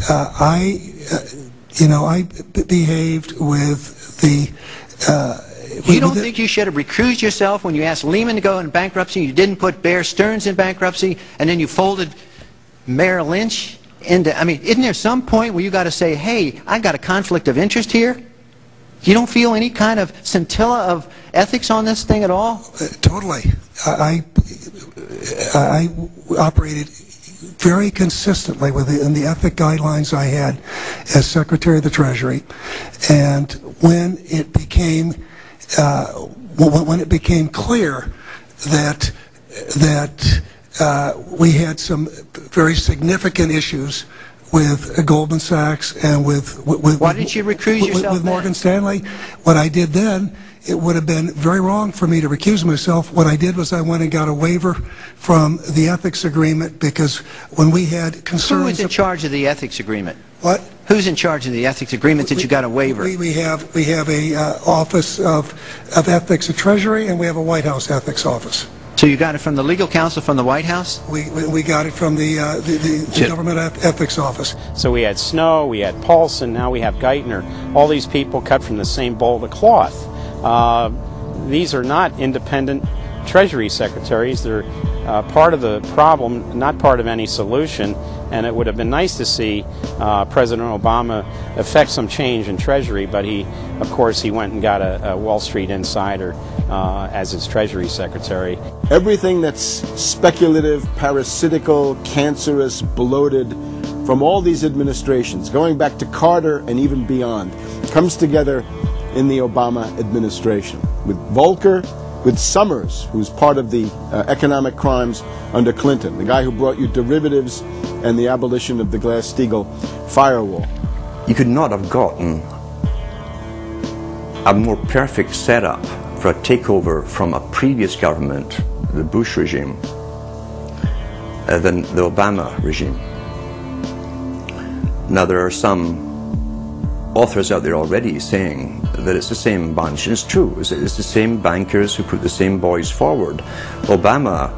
I behaved with the... You don't think you should have recused yourself when you asked Lehman to go in bankruptcy, you didn't put Bear Stearns in bankruptcy, and then you folded Merrill Lynch into... I mean, isn't there some point where you got to say, hey, I got a conflict of interest here? You don't feel any kind of scintilla of ethics on this thing at all? Totally. I operated very consistently within the ethic guidelines I had as Secretary of the Treasury, and when it became clear that we had some very significant issues with Goldman Sachs and with why didn't you recuse yourself with Morgan Stanley, what I did then, it would have been very wrong for me to recuse myself. What I did was I went and got a waiver from the ethics agreement, because when we had concerns... Who is in charge of the ethics agreement? What? Who's in charge of the ethics agreement that you got a waiver? We have a Office of Ethics at Treasury, and we have a White House ethics office. So you got it from the legal counsel from the White House? We got it from the government ethics office. So we had Snow, we had Paulson, now we have Geithner. All these people cut from the same bowl of cloth. These are not independent Treasury secretaries. They're part of the problem, not part of any solution. And it would have been nice to see President Obama effect some change in Treasury, but of course, he went and got a Wall Street insider as his Treasury Secretary. Everything that's speculative, parasitical, cancerous, bloated from all these administrations, going back to Carter and even beyond, comes together in the Obama administration. With Volcker, with Summers, who's part of the economic crimes under Clinton, the guy who brought you derivatives and the abolition of the Glass-Steagall firewall. You could not have gotten a more perfect setup for a takeover from a previous government, the Bush regime, than the Obama regime. Now, there are some authors out there already saying that it's the same bunch, and it's true. It's the same bankers who put the same boys forward. Obama,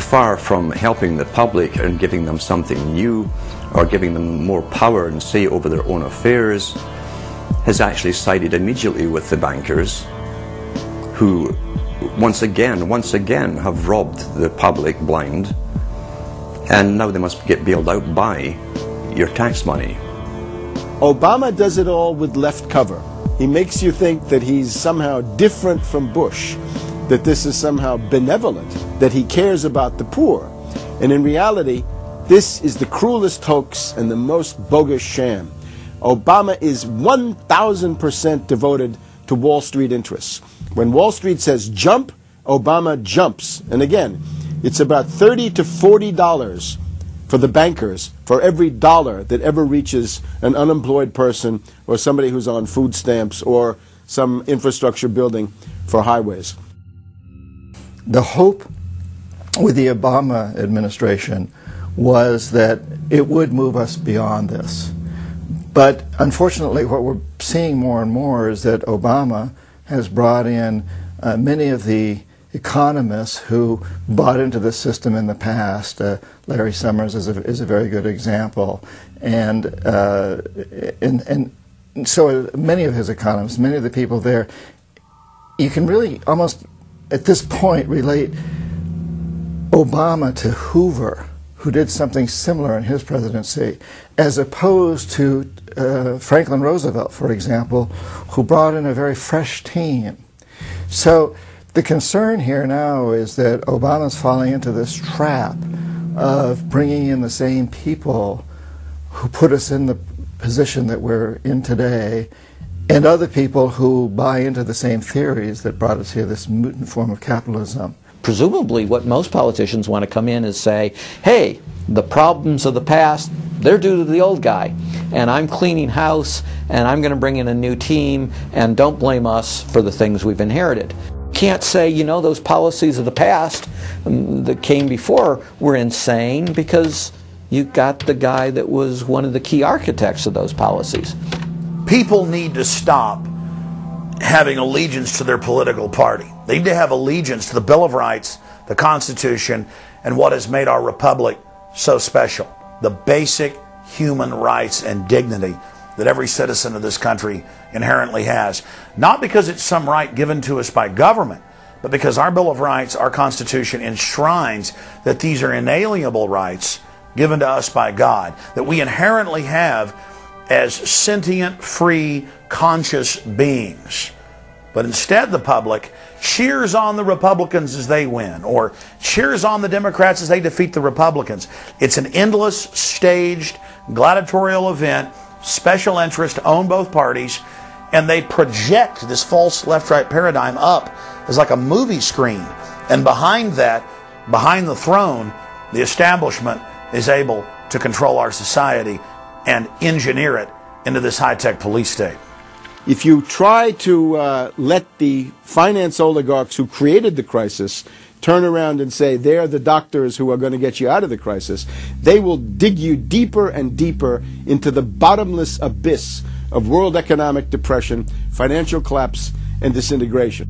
far from helping the public and giving them something new or giving them more power and say over their own affairs, has actually sided immediately with the bankers who once again have robbed the public blind, and now they must get bailed out by your tax money. Obama does it all with left cover. He makes you think that he's somehow different from Bush, that this is somehow benevolent, that he cares about the poor. And in reality, this is the cruelest hoax and the most bogus sham. Obama is 1,000% devoted to Wall Street interests. When Wall Street says jump, Obama jumps. And again, it's about $30 to $40 for the bankers for every dollar that ever reaches an unemployed person or somebody who's on food stamps or some infrastructure building for highways. The hope with the Obama administration was that it would move us beyond this. But unfortunately, what we're seeing more and more is that Obama has brought in many of the economists who bought into the system in the past. Larry Summers is a very good example, and so many of his economists, many of the people there, you can really almost at this point relate Obama to Hoover, who did something similar in his presidency, as opposed to Franklin Roosevelt, for example, who brought in a very fresh team. So the concern here now is that Obama's falling into this trap of bringing in the same people who put us in the position that we're in today, and other people who buy into the same theories that brought us here, this mutant form of capitalism. Presumably what most politicians want to come in is say, hey, the problems of the past, they're due to the old guy, and I'm cleaning house, and I'm going to bring in a new team, and don't blame us for the things we've inherited. Can't say, you know, those policies of the past that came before were insane, because you got the guy that was one of the key architects of those policies. People need to stop having allegiance to their political party. They need to have allegiance to the Bill of Rights, the Constitution, and what has made our republic so special. The basic human rights and dignity that every citizen of this country inherently has. Not because it's some right given to us by government, but because our Bill of Rights, our Constitution, enshrines that these are inalienable rights given to us by God, that we inherently have as sentient, free, conscious beings. But instead the public cheers on the Republicans as they win, or cheers on the Democrats as they defeat the Republicans. It's an endless, staged, gladiatorial event, special interest own both parties, and they project this false left-right paradigm up as like a movie screen. And behind that, behind the throne, the establishment is able to control our society and engineer it into this high-tech police state. If you try to let the finance oligarchs who created the crisis turn around and say they're the doctors who are going to get you out of the crisis, they will dig you deeper and deeper into the bottomless abyss of world economic depression, financial collapse, and disintegration.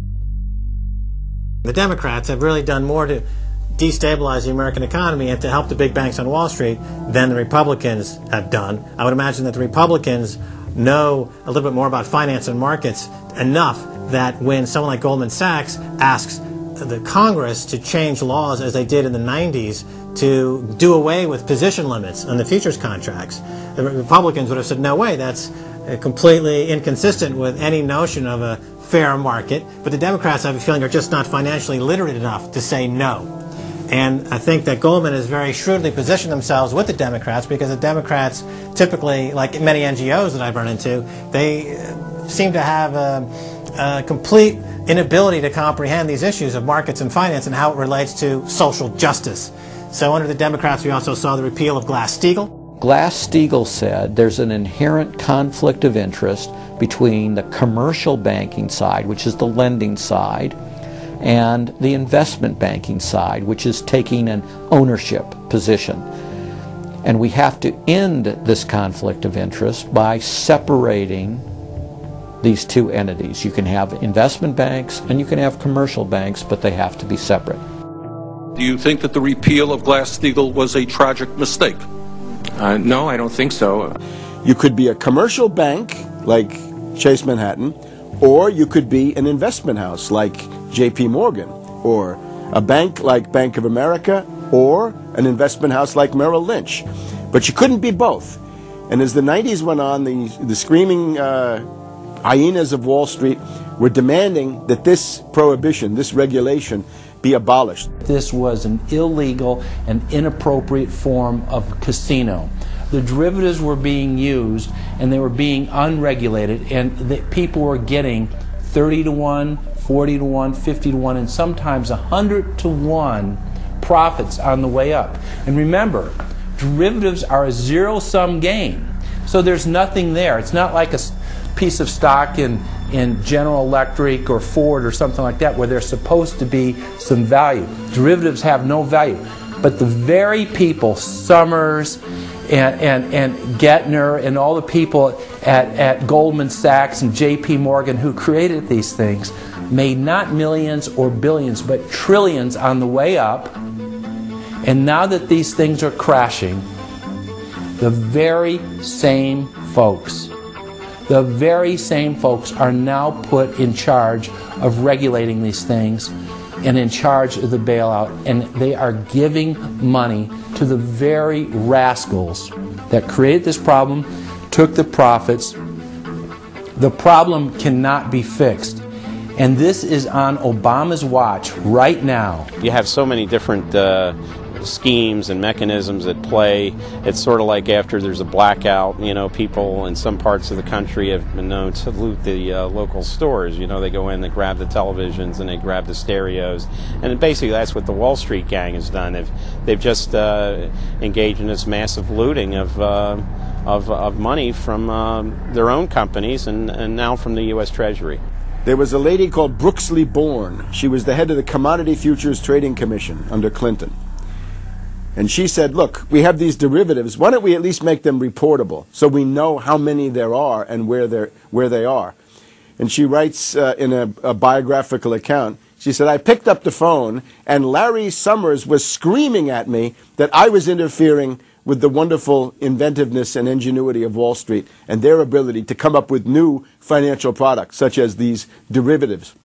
The Democrats have really done more to destabilize the American economy and to help the big banks on Wall Street than the Republicans have done. I would imagine that the Republicans know a little bit more about finance and markets enough that when someone like Goldman Sachs asks the Congress to change laws as they did in the 90s to do away with position limits on the futures contracts, the Republicans would have said, no way, that's completely inconsistent with any notion of a fair market. But the Democrats, I have a feeling, are just not financially literate enough to say no. And I think that Goldman has very shrewdly positioned themselves with the Democrats, because the Democrats typically, like many NGOs that I've run into, they seem to have a complete inability to comprehend these issues of markets and finance and how it relates to social justice. So under the Democrats, we also saw the repeal of Glass-Steagall. Glass-Steagall said there's an inherent conflict of interest between the commercial banking side, which is the lending side, and the investment banking side, which is taking an ownership position. And we have to end this conflict of interest by separating these two entities. You can have investment banks and you can have commercial banks, but they have to be separate. Do you think that the repeal of Glass-Steagall was a tragic mistake? No, I don't think so. You could be a commercial bank like Chase Manhattan, or you could be an investment house like J.P. Morgan, or a bank like Bank of America, or an investment house like Merrill Lynch. But you couldn't be both. And as the 90s went on, the screaming hyenas of Wall Street were demanding that this prohibition, this regulation, be abolished. This was an illegal and inappropriate form of casino. The derivatives were being used and they were being unregulated, and people were getting 30 to 1, 40 to 1, 50 to 1, and sometimes 100 to 1 profits on the way up. And remember, derivatives are a zero-sum game. So there's nothing there. It's not like a piece of stock in General Electric or Ford or something like that where there's supposed to be some value. Derivatives have no value. But the very people, Summers and Gettner and all the people at Goldman Sachs and J.P. Morgan who created these things, made not millions or billions but trillions on the way up. And now that these things are crashing, the very same folks are now put in charge of regulating these things and in charge of the bailout, and they are giving money to the very rascals that created this problem, took the profits. The problem cannot be fixed. And this is on Obama's watch right now. You have so many different schemes and mechanisms at play. It's sort of like after there's a blackout, you know, people in some parts of the country have been known to loot the local stores. You know, they go in, they grab the televisions and they grab the stereos, and basically that's what the Wall Street gang has done. They've just engaged in this massive looting of money from their own companies and now from the U.S. Treasury. There was a lady called Brooksley Born. She was the head of the Commodity Futures Trading Commission under Clinton. And she said, look, we have these derivatives. Why don't we at least make them reportable so we know how many there are and where they are? And she writes in a biographical account, she said, I picked up the phone and Larry Summers was screaming at me that I was interfering with the wonderful inventiveness and ingenuity of Wall Street and their ability to come up with new financial products, such as these derivatives.